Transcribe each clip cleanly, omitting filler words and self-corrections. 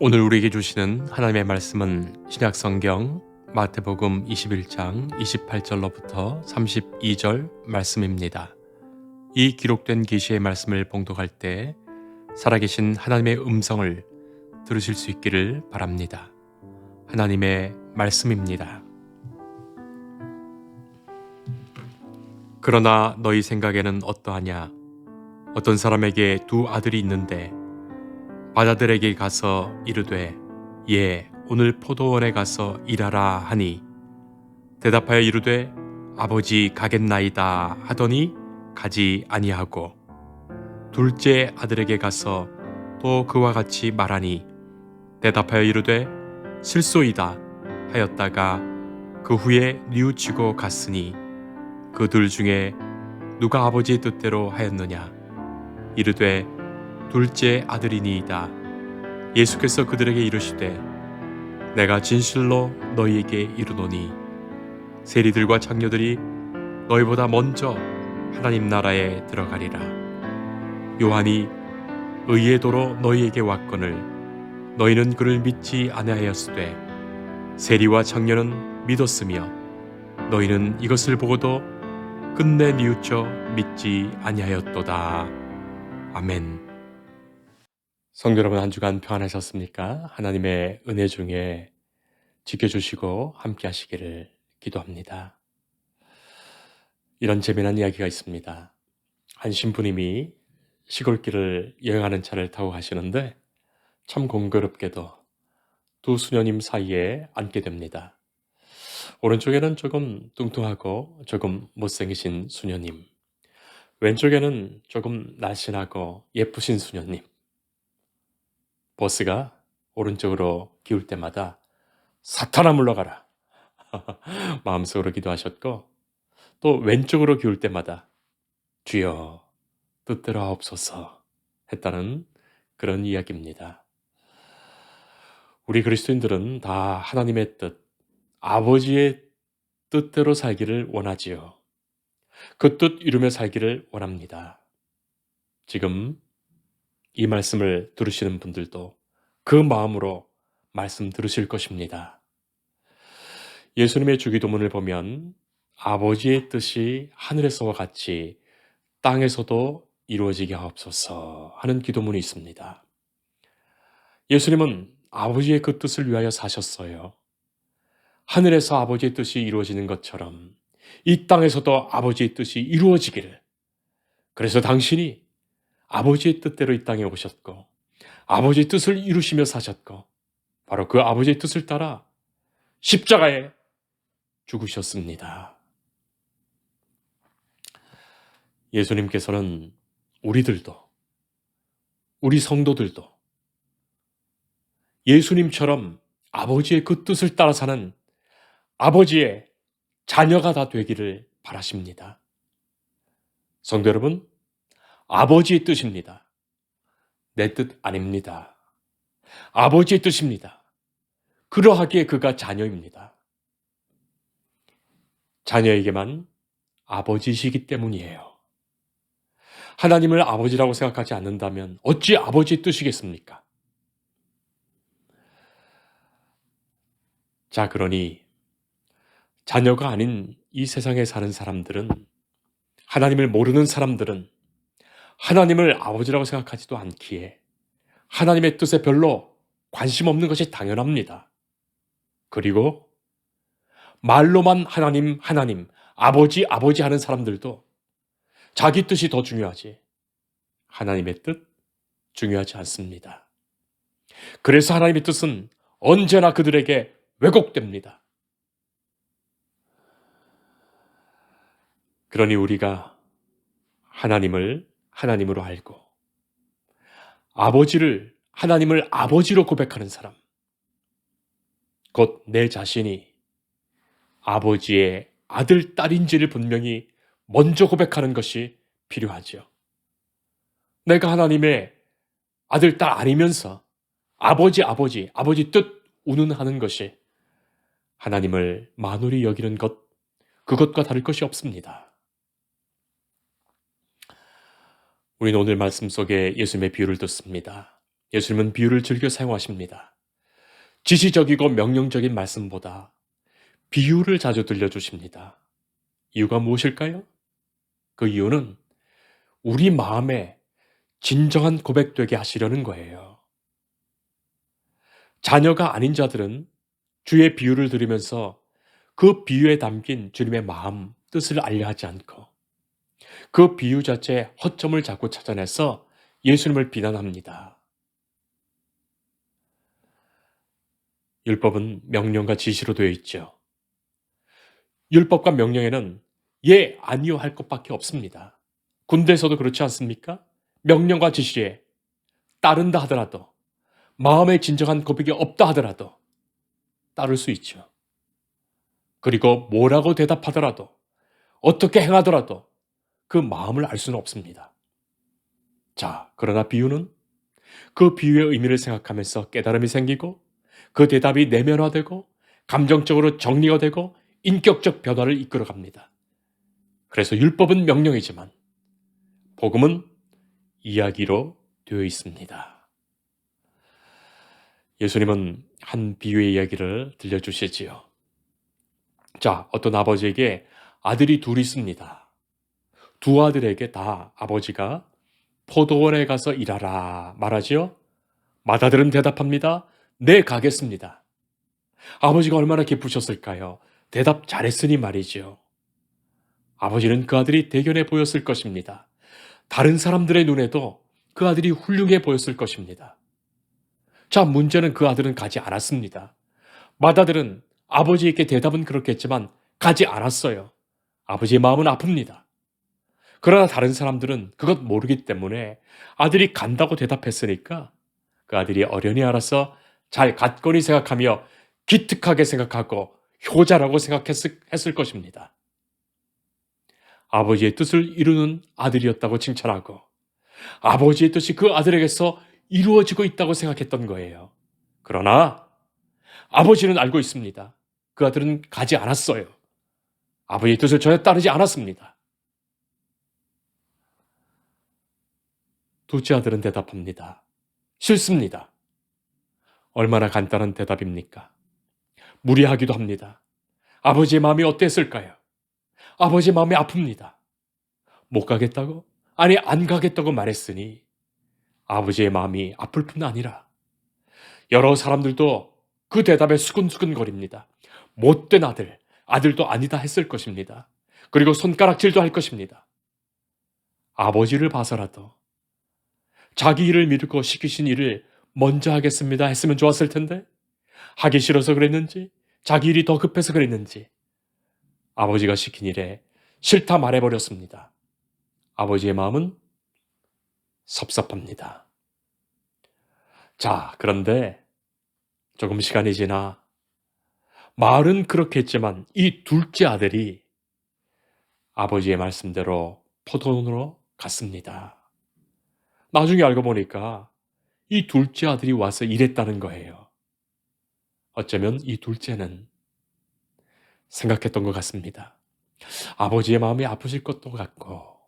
오늘 우리에게 주시는 하나님의 말씀은 신약성경 마태복음 21장 28절로부터 32절 말씀입니다. 이 기록된 계시의 말씀을 봉독할 때 살아계신 하나님의 음성을 들으실 수 있기를 바랍니다. 하나님의 말씀입니다. 그러나 너희 생각에는 어떠하냐? 어떤 사람에게 두 아들이 있는데 맏아들에게 가서 이르되 예 오늘 포도원에 가서 일하라 하니 대답하여 이르되 아버지 가겠나이다 하더니 가지 아니하고 둘째 아들에게 가서 또 그와 같이 말하니 대답하여 이르되 실소이다 하였다가 그 후에 뉘우치고 갔으니 그 둘 중에 누가 아버지의 뜻대로 하였느냐? 이르되 둘째 아들이니이다. 예수께서 그들에게 이르시되 내가 진실로 너희에게 이르노니 세리들과 장녀들이 너희보다 먼저 하나님 나라에 들어가리라. 요한이 의의 도로 너희에게 왔거늘 너희는 그를 믿지 아니하였으되 세리와 장녀는 믿었으며 너희는 이것을 보고도 끝내 뉘우쳐 믿지 아니하였도다. 아멘. 성도 여러분, 한 주간 평안하셨습니까? 하나님의 은혜 중에 지켜주시고 함께 하시기를 기도합니다. 이런 재미난 이야기가 있습니다. 한 신부님이 시골길을 여행하는 차를 타고 가시는데 참 공교롭게도 두 수녀님 사이에 앉게 됩니다. 오른쪽에는 조금 뚱뚱하고 조금 못생기신 수녀님, 왼쪽에는 조금 날씬하고 예쁘신 수녀님. 버스가 오른쪽으로 기울 때마다 사탄아 물러가라 마음속으로 기도하셨고, 또 왼쪽으로 기울 때마다 주여 뜻대로 하옵소서 했다는 그런 이야기입니다. 우리 그리스도인들은 다 하나님의 뜻, 아버지의 뜻대로 살기를 원하지요. 그 뜻 이루며 살기를 원합니다. 지금 이 말씀을 들으시는 분들도 그 마음으로 말씀 들으실 것입니다. 예수님의 주기도문을 보면 아버지의 뜻이 하늘에서와 같이 땅에서도 이루어지게 하옵소서 하는 기도문이 있습니다. 예수님은 아버지의 그 뜻을 위하여 사셨어요. 하늘에서 아버지의 뜻이 이루어지는 것처럼 이 땅에서도 아버지의 뜻이 이루어지기를. 그래서 당신이 아버지의 뜻대로 이 땅에 오셨고 아버지의 뜻을 이루시며 사셨고 바로 그 아버지의 뜻을 따라 십자가에 죽으셨습니다. 예수님께서는 우리들도, 우리 성도들도 예수님처럼 아버지의 그 뜻을 따라 사는 아버지의 자녀가 다 되기를 바라십니다. 성도 여러분, 아버지의 뜻입니다. 내 뜻 아닙니다. 아버지의 뜻입니다. 그러하기에 그가 자녀입니다. 자녀에게만 아버지시기 때문이에요. 하나님을 아버지라고 생각하지 않는다면 어찌 아버지의 뜻이겠습니까? 자, 그러니 자녀가 아닌 이 세상에 사는 사람들은, 하나님을 모르는 사람들은 하나님을 아버지라고 생각하지도 않기에 하나님의 뜻에 별로 관심 없는 것이 당연합니다. 그리고 말로만 하나님, 하나님, 아버지, 아버지 하는 사람들도 자기 뜻이 더 중요하지 하나님의 뜻 중요하지 않습니다. 그래서 하나님의 뜻은 언제나 그들에게 왜곡됩니다. 그러니 우리가 하나님을 하나님으로 알고 아버지를, 하나님을 아버지로 고백하는 사람, 곧 내 자신이 아버지의 아들, 딸인지를 분명히 먼저 고백하는 것이 필요하죠. 내가 하나님의 아들, 딸 아니면서 아버지 뜻 운운하는 것이 하나님을 만홀히 여기는 것, 그것과 다를 것이 없습니다. 우리는 오늘 말씀 속에 예수님의 비유를 듣습니다. 예수님은 비유를 즐겨 사용하십니다. 지시적이고 명령적인 말씀보다 비유를 자주 들려주십니다. 이유가 무엇일까요? 그 이유는 우리 마음에 진정한 고백되게 하시려는 거예요. 자녀가 아닌 자들은 주의 비유를 들으면서 그 비유에 담긴 주님의 마음, 뜻을 알려 하지 않고 그 비유 자체에 허점을 자꾸 찾아내서 예수님을 비난합니다. 율법은 명령과 지시로 되어 있죠. 율법과 명령에는 예, 아니요 할 것밖에 없습니다. 군대에서도 그렇지 않습니까? 명령과 지시에 따른다 하더라도 마음의 진정한 고백이 없다 하더라도 따를 수 있죠. 그리고 뭐라고 대답하더라도 어떻게 행하더라도 그 마음을 알 수는 없습니다. 자, 그러나 비유는 그 비유의 의미를 생각하면서 깨달음이 생기고 그 대답이 내면화되고 감정적으로 정리가 되고 인격적 변화를 이끌어갑니다. 그래서 율법은 명령이지만 복음은 이야기로 되어 있습니다. 예수님은 한 비유의 이야기를 들려주시지요. 자, 어떤 아버지에게 아들이 둘이 있습니다. 두 아들에게 다 아버지가 포도원에 가서 일하라 말하지요. 맏아들은 대답합니다. 네, 가겠습니다. 아버지가 얼마나 기쁘셨을까요? 대답 잘했으니 말이지요. 아버지는 그 아들이 대견해 보였을 것입니다. 다른 사람들의 눈에도 그 아들이 훌륭해 보였을 것입니다. 자, 문제는 그 아들은 가지 않았습니다. 맏아들은 아버지에게 대답은 그렇겠지만 가지 않았어요. 아버지의 마음은 아픕니다. 그러나 다른 사람들은 그것 모르기 때문에 아들이 간다고 대답했으니까 그 아들이 어련히 알아서 잘 갔거니 생각하며 기특하게 생각하고 효자라고 생각했을 것입니다. 아버지의 뜻을 이루는 아들이었다고 칭찬하고 아버지의 뜻이 그 아들에게서 이루어지고 있다고 생각했던 거예요. 그러나 아버지는 알고 있습니다. 그 아들은 가지 않았어요. 아버지의 뜻을 전혀 따르지 않았습니다. 둘째 아들은 대답합니다. 싫습니다. 얼마나 간단한 대답입니까? 무리하기도 합니다. 아버지의 마음이 어땠을까요? 아버지의 마음이 아픕니다. 못 가겠다고? 아니, 안 가겠다고 말했으니 아버지의 마음이 아플 뿐 아니라 여러 사람들도 그 대답에 수근수근거립니다. 못된 아들, 아들도 아니다 했을 것입니다. 그리고 손가락질도 할 것입니다. 아버지를 봐서라도 자기 일을 미루고 시키신 일을 먼저 하겠습니다 했으면 좋았을 텐데 하기 싫어서 그랬는지 자기 일이 더 급해서 그랬는지 아버지가 시킨 일에 싫다 말해버렸습니다. 아버지의 마음은 섭섭합니다. 자, 그런데 조금 시간이 지나 말은 그렇게 했지만 이 둘째 아들이 아버지의 말씀대로 포도원으로 갔습니다. 나중에 알고 보니까 이 둘째 아들이 와서 일했다는 거예요. 어쩌면 이 둘째는 생각했던 것 같습니다. 아버지의 마음이 아프실 것도 같고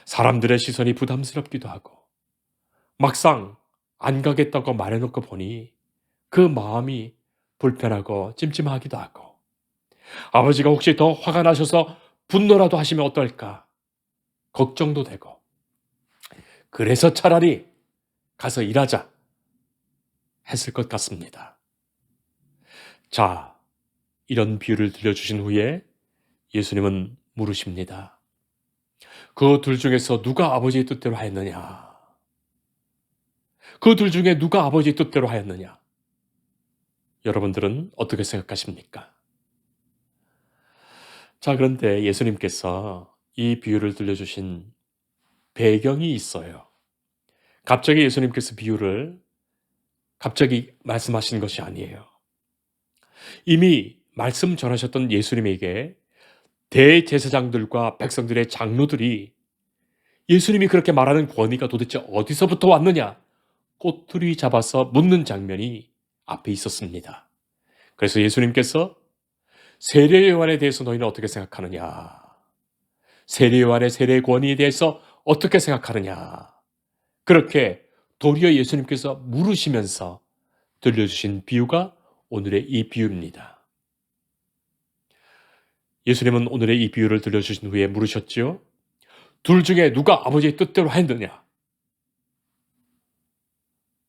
사람들의 시선이 부담스럽기도 하고 막상 안 가겠다고 말해놓고 보니 그 마음이 불편하고 찜찜하기도 하고 아버지가 혹시 더 화가 나셔서 분노라도 하시면 어떨까 걱정도 되고 그래서 차라리 가서 일하자 했을 것 같습니다. 자, 이런 비유를 들려주신 후에 예수님은 물으십니다. 그 둘 중에서 누가 아버지의 뜻대로 하였느냐? 그 둘 중에 누가 아버지의 뜻대로 하였느냐? 여러분들은 어떻게 생각하십니까? 자, 그런데 예수님께서 이 비유를 들려주신 배경이 있어요. 갑자기 예수님께서 비유를 갑자기 말씀하신 것이 아니에요. 이미 말씀 전하셨던 예수님에게 대제사장들과 백성들의 장로들이 예수님이 그렇게 말하는 권위가 도대체 어디서부터 왔느냐? 꼬투리 잡아서 묻는 장면이 앞에 있었습니다. 그래서 예수님께서 세례 요한에 대해서 너희는 어떻게 생각하느냐? 세례 요한의 세례 권위에 대해서 어떻게 생각하느냐? 그렇게 도리어 예수님께서 물으시면서 들려주신 비유가 오늘의 이 비유입니다. 예수님은 오늘의 이 비유를 들려주신 후에 물으셨지요. 둘 중에 누가 아버지의 뜻대로 했느냐?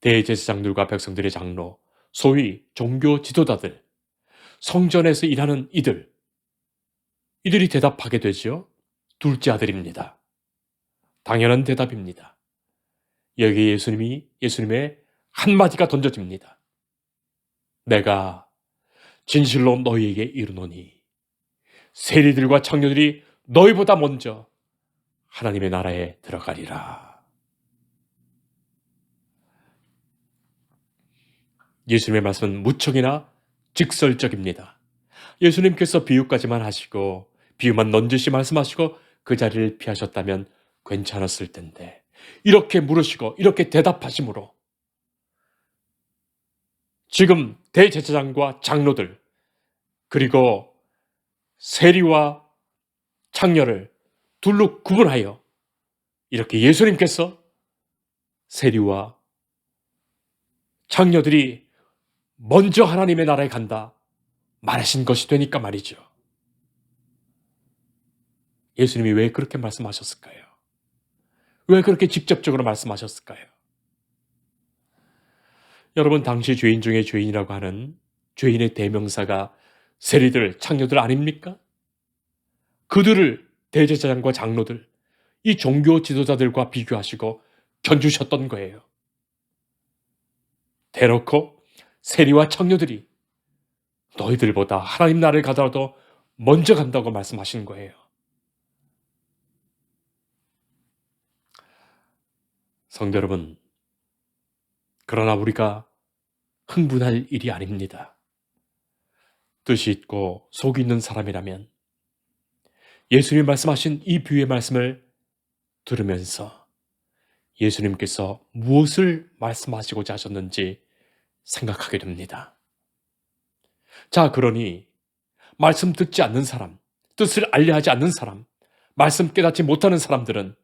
대제사장들과 백성들의 장로, 소위 종교 지도자들, 성전에서 일하는 이들이 대답하게 되지요. 둘째 아들입니다. 당연한 대답입니다. 여기에 예수님의 한마디가 던져집니다. 내가 진실로 너희에게 이르노니 세리들과 창녀들이 너희보다 먼저 하나님의 나라에 들어가리라. 예수님의 말씀은 무척이나 직설적입니다. 예수님께서 비유까지만 하시고 비유만 넌지시 말씀하시고 그 자리를 피하셨다면 괜찮았을 텐데 이렇게 물으시고 이렇게 대답하심으로 지금 대제사장과 장로들 그리고 세리와 창녀를 둘로 구분하여 이렇게 예수님께서 세리와 창녀들이 먼저 하나님의 나라에 간다 말하신 것이 되니까 말이죠. 예수님이 왜 그렇게 말씀하셨을까요? 왜 그렇게 직접적으로 말씀하셨을까요? 여러분, 당시 죄인 중에 죄인이라고 하는 죄인의 대명사가 세리들, 창녀들 아닙니까? 그들을 대제사장과 장로들, 이 종교 지도자들과 비교하시고 견주셨던 거예요. 대놓고 세리와 창녀들이 너희들보다 하나님 나라를 가더라도 먼저 간다고 말씀하신 거예요. 성도 여러분, 그러나 우리가 흥분할 일이 아닙니다. 뜻이 있고 속이 있는 사람이라면 예수님 말씀하신 이 비유의 말씀을 들으면서 예수님께서 무엇을 말씀하시고자 하셨는지 생각하게 됩니다. 자, 그러니 말씀 듣지 않는 사람, 뜻을 알려하지 않는 사람, 말씀 깨닫지 못하는 사람들은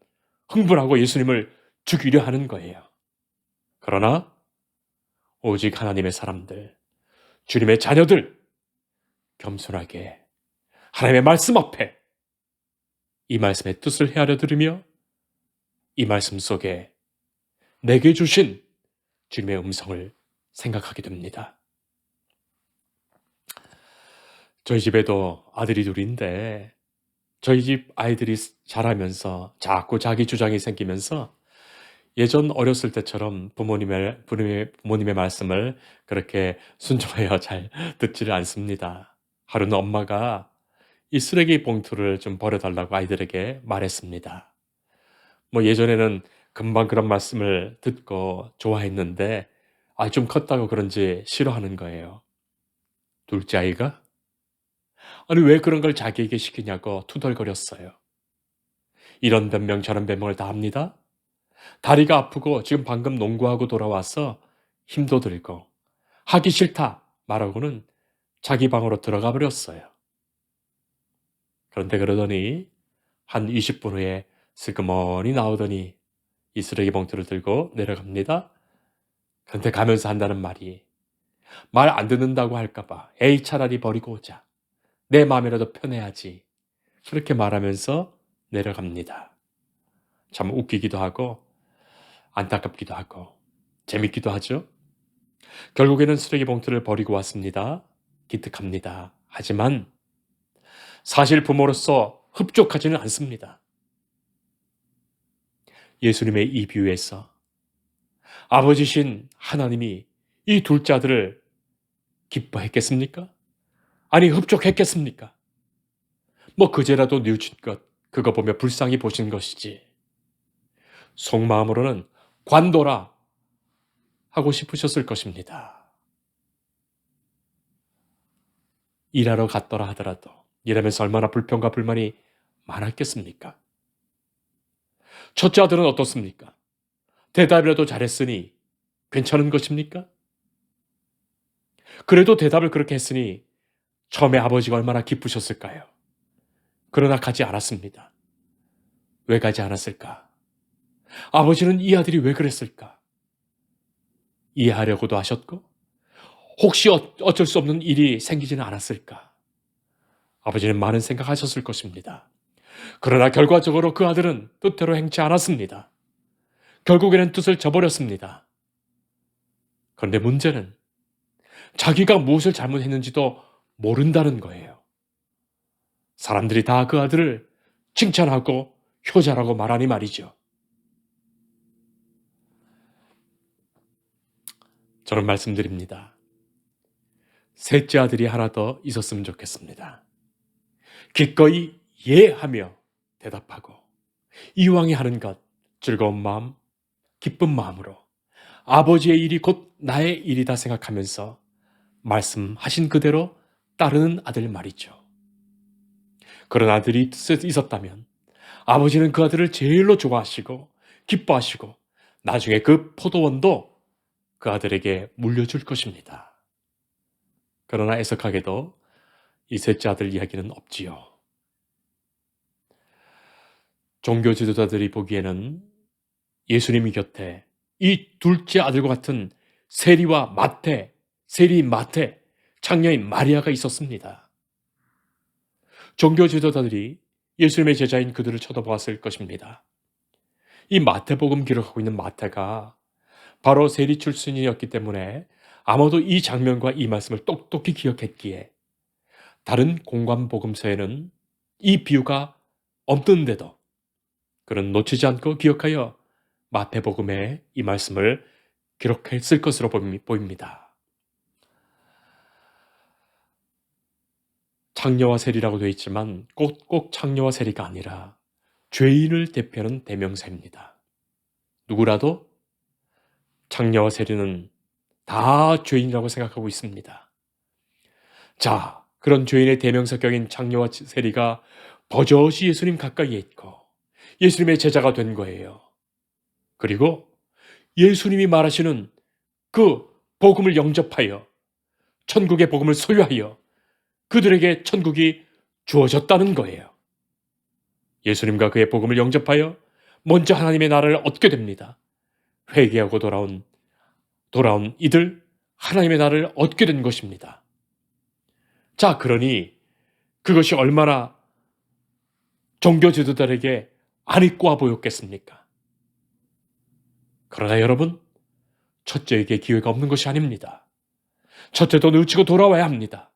흥분하고 예수님을 죽이려 하는 거예요. 그러나 오직 하나님의 사람들, 주님의 자녀들, 겸손하게 하나님의 말씀 앞에 이 말씀의 뜻을 헤아려 들으며 이 말씀 속에 내게 주신 주님의 음성을 생각하게 됩니다. 저희 집에도 아들이 둘인데 저희 집 아이들이 자라면서 자꾸 자기 주장이 생기면서 예전 어렸을 때처럼 부모님의 말씀을 그렇게 순종하여 잘 듣지를 않습니다. 하루는 엄마가 이 쓰레기 봉투를 좀 버려달라고 아이들에게 말했습니다. 예전에는 금방 그런 말씀을 듣고 좋아했는데 좀 컸다고 그런지 싫어하는 거예요. 둘째 아이가 아니 왜 그런 걸 자기에게 시키냐고 투덜거렸어요. 이런 변명 저런 변명을 다 합니다. 다리가 아프고 지금 방금 농구하고 돌아와서 힘도 들고 하기 싫다 말하고는 자기 방으로 들어가 버렸어요. 그런데 그러더니 한 20분 후에 슬그머니 나오더니 이 쓰레기 봉투를 들고 내려갑니다. 그런데 가면서 한다는 말이 말 안 듣는다고 할까봐 에이 차라리 버리고 오자. 내 마음이라도 편해야지. 그렇게 말하면서 내려갑니다. 참 웃기기도 하고 안타깝기도 하고 재밌기도 하죠. 결국에는 쓰레기 봉투를 버리고 왔습니다. 기특합니다. 하지만 사실 부모로서 흡족하지는 않습니다. 예수님의 이 비유에서 아버지신 하나님이 이 둘째 아들을 기뻐했겠습니까? 아니 흡족했겠습니까? 그제라도 뉘우친 것 그거 보며 불쌍히 보신 것이지 속마음으로는 관둬라 하고 싶으셨을 것입니다. 일하러 갔더라 하더라도 일하면서 얼마나 불평과 불만이 많았겠습니까? 첫째 아들은 어떻습니까? 대답이라도 잘했으니 괜찮은 것입니까? 그래도 대답을 그렇게 했으니 처음에 아버지가 얼마나 기쁘셨을까요? 그러나 가지 않았습니다. 왜 가지 않았을까? 아버지는 이 아들이 왜 그랬을까? 이해하려고도 하셨고 혹시 어쩔 수 없는 일이 생기지는 않았을까? 아버지는 많은 생각하셨을 것입니다. 그러나 결과적으로 그 아들은 뜻대로 행치 않았습니다. 결국에는 뜻을 저버렸습니다. 그런데 문제는 자기가 무엇을 잘못했는지도 모른다는 거예요. 사람들이 다 그 아들을 칭찬하고 효자라고 말하니 말이죠. 저는 말씀드립니다. 셋째 아들이 하나 더 있었으면 좋겠습니다. 기꺼이 예 하며 대답하고 이왕이 하는 것 즐거운 마음, 기쁜 마음으로 아버지의 일이 곧 나의 일이다 생각하면서 말씀하신 그대로 따르는 아들 말이죠. 그런 아들이 있었다면 아버지는 그 아들을 제일로 좋아하시고 기뻐하시고 나중에 그 포도원도 그 아들에게 물려줄 것입니다. 그러나 애석하게도 이 셋째 아들 이야기는 없지요. 종교 지도자들이 보기에는 예수님이 곁에 이 둘째 아들과 같은 세리와 마태, 세리 마태, 장녀인 마리아가 있었습니다. 종교 지도자들이 예수님의 제자인 그들을 쳐다보았을 것입니다. 이 마태복음 기록하고 있는 마태가 바로 세리 출신이었기 때문에 아마도 이 장면과 이 말씀을 똑똑히 기억했기에 다른 공관복음서에는 이 비유가 없는데도 그는 놓치지 않고 기억하여 마태복음에 이 말씀을 기록했을 것으로 보입니다. 창녀와 세리라고 되어 있지만 꼭 창녀와 세리가 아니라 죄인을 대표하는 대명사입니다. 누구라도 창녀와 세리는 다 죄인이라고 생각하고 있습니다. 자, 그런 죄인의 대명사격인 창녀와 세리가 버젓이 예수님 가까이에 있고 예수님의 제자가 된 거예요. 그리고 예수님이 말하시는 그 복음을 영접하여 천국의 복음을 소유하여 그들에게 천국이 주어졌다는 거예요. 예수님과 그의 복음을 영접하여 먼저 하나님의 나라를 얻게 됩니다. 회개하고 돌아온 이들 하나님의 나라를 얻게 된 것입니다. 자, 그러니 그것이 얼마나 종교 지도자들에게 안 입고 보였겠습니까? 그러나 여러분, 첫째에게 기회가 없는 것이 아닙니다. 첫째도 뉘우치고 돌아와야 합니다.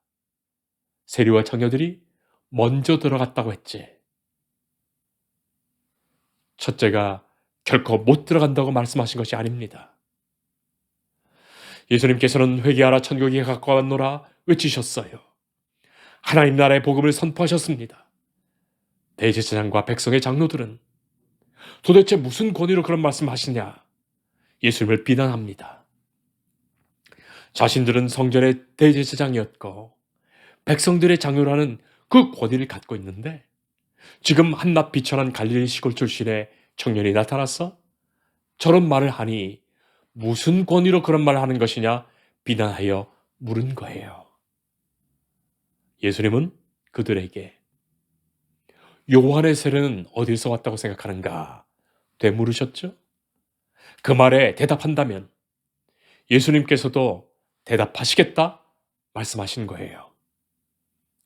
세리와 장녀들이 먼저 들어갔다고 했지. 첫째가 결코 못 들어간다고 말씀하신 것이 아닙니다. 예수님께서는 회개하라 천국이 가까웠노라 외치셨어요. 하나님 나라의 복음을 선포하셨습니다. 대제사장과 백성의 장로들은 도대체 무슨 권위로 그런 말씀하시냐? 예수님을 비난합니다. 자신들은 성전의 대제사장이었고 백성들의 장로라는 그 권위를 갖고 있는데 지금 한낱 비천한 갈릴리 시골 출신의 청년이 나타나서 저런 말을 하니 무슨 권위로 그런 말을 하는 것이냐 비난하여 물은 거예요. 예수님은 그들에게 요한의 세례는 어디서 왔다고 생각하는가 되물으셨죠? 그 말에 대답한다면 예수님께서도 대답하시겠다 말씀하신 거예요.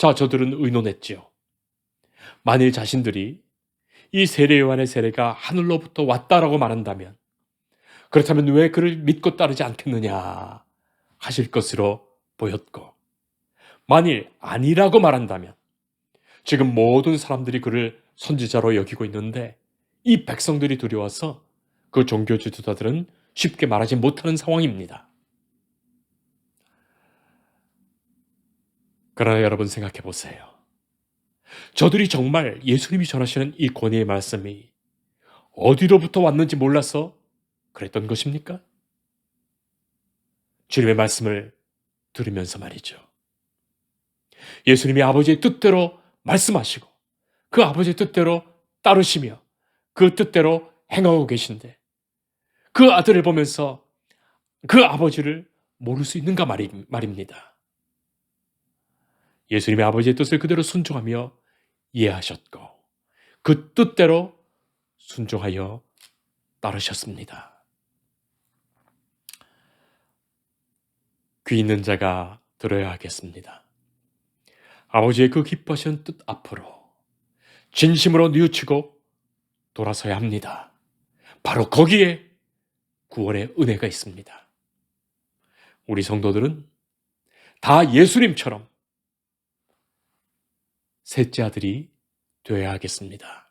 자, 저들은 의논했지요. 만일 자신들이 이 세례 요한의 세례가 하늘로부터 왔다라고 말한다면 그렇다면 왜 그를 믿고 따르지 않겠느냐 하실 것으로 보였고 만일 아니라고 말한다면 지금 모든 사람들이 그를 선지자로 여기고 있는데 이 백성들이 두려워서 그 종교 지도자들은 쉽게 말하지 못하는 상황입니다. 그러나 여러분 생각해 보세요. 저들이 정말 예수님이 전하시는 이 권위의 말씀이 어디로부터 왔는지 몰라서 그랬던 것입니까? 주님의 말씀을 들으면서 말이죠. 예수님이 아버지의 뜻대로 말씀하시고 그 아버지의 뜻대로 따르시며 그 뜻대로 행하고 계신데 그 아들을 보면서 그 아버지를 모를 수 있는가 말입니다. 예수님의 아버지의 뜻을 그대로 순종하며 이해하셨고 그 뜻대로 순종하여 따르셨습니다. 귀 있는 자가 들어야 하겠습니다. 아버지의 그 기뻐하시는 뜻 앞으로 진심으로 뉘우치고 돌아서야 합니다. 바로 거기에 구원의 은혜가 있습니다. 우리 성도들은 다 예수님처럼 셋째 아들이 되어야 하겠습니다.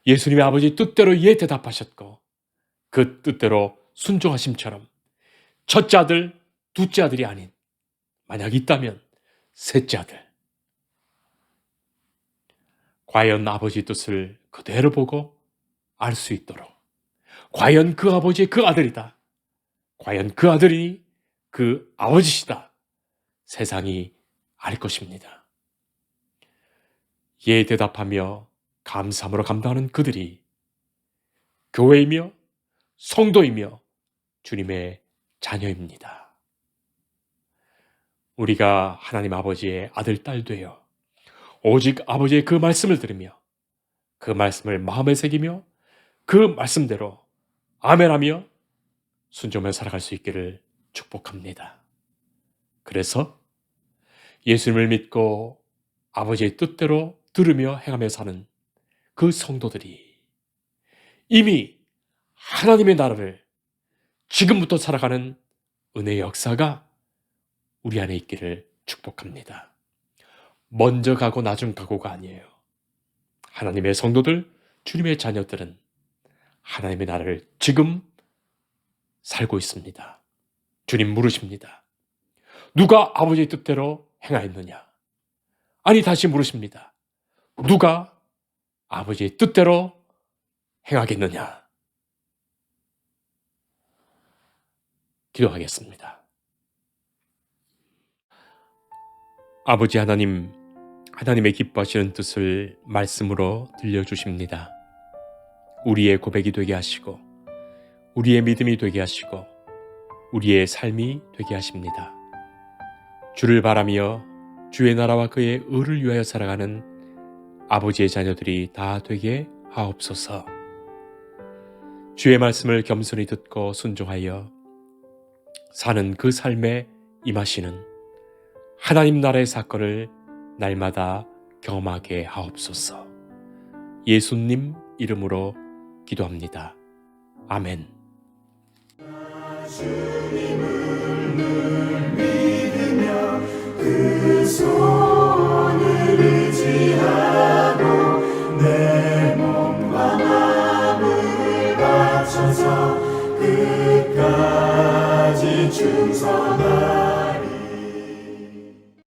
예수님의 아버지 뜻대로 예 대답하셨고 그 뜻대로 순종하심처럼 첫째 아들, 둘째 아들이 아닌 만약 있다면 셋째 아들. 과연 아버지 뜻을 그대로 보고 알 수 있도록 과연 그 아버지의 그 아들이다. 과연 그 아들이 그 아버지시다. 세상이 알 것입니다. 예 대답하며 감사함으로 감당하는 그들이 교회이며 성도이며 주님의 자녀입니다. 우리가 하나님 아버지의 아들, 딸 되어 오직 아버지의 그 말씀을 들으며 그 말씀을 마음에 새기며 그 말씀대로 아멘하며 순종하며 살아갈 수 있기를 축복합니다. 그래서 예수님을 믿고 아버지의 뜻대로 들으며 행하며 사는 그 성도들이 이미 하나님의 나라를 지금부터 살아가는 은혜의 역사가 우리 안에 있기를 축복합니다. 먼저 가고 나중 가고가 아니에요. 하나님의 성도들, 주님의 자녀들은 하나님의 나라를 지금 살고 있습니다. 주님 물으십니다. 누가 아버지의 뜻대로 행하였느냐? 아니 다시 물으십니다. 누가 아버지의 뜻대로 행하겠느냐? 기도하겠습니다. 아버지 하나님, 하나님의 기뻐하시는 뜻을 말씀으로 들려주십니다. 우리의 고백이 되게 하시고 우리의 믿음이 되게 하시고 우리의 삶이 되게 하십니다. 주를 바라며 주의 나라와 그의 의를 위하여 살아가는 아버지의 자녀들이 다 되게 하옵소서. 주의 말씀을 겸손히 듣고 순종하여 사는 그 삶에 임하시는 하나님 나라의 사건을 날마다 경험하게 하옵소서. 예수님 이름으로 기도합니다. 아멘. 주님을 늘 믿으며 그 손을 의지하고 내 몸과 마음을 바쳐서 끝까지